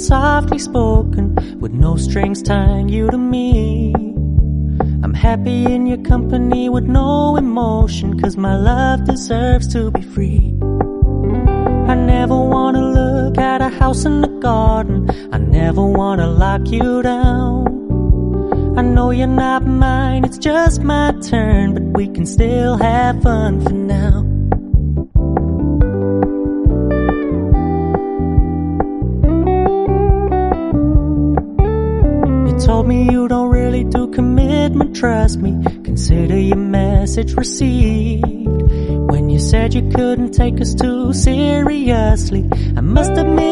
softly spoken, with no strings tying you to me. I'm happy in your company with no emotion, 'cause my love deserves to be free. I never wanna look at a house in the garden, I never wanna lock you down. I know you're not mine, it's just my turn, but we can still have fun for now. You told me you don't really do commitment, trust me, consider your message received. When you said you couldn't take us too seriously, I must admit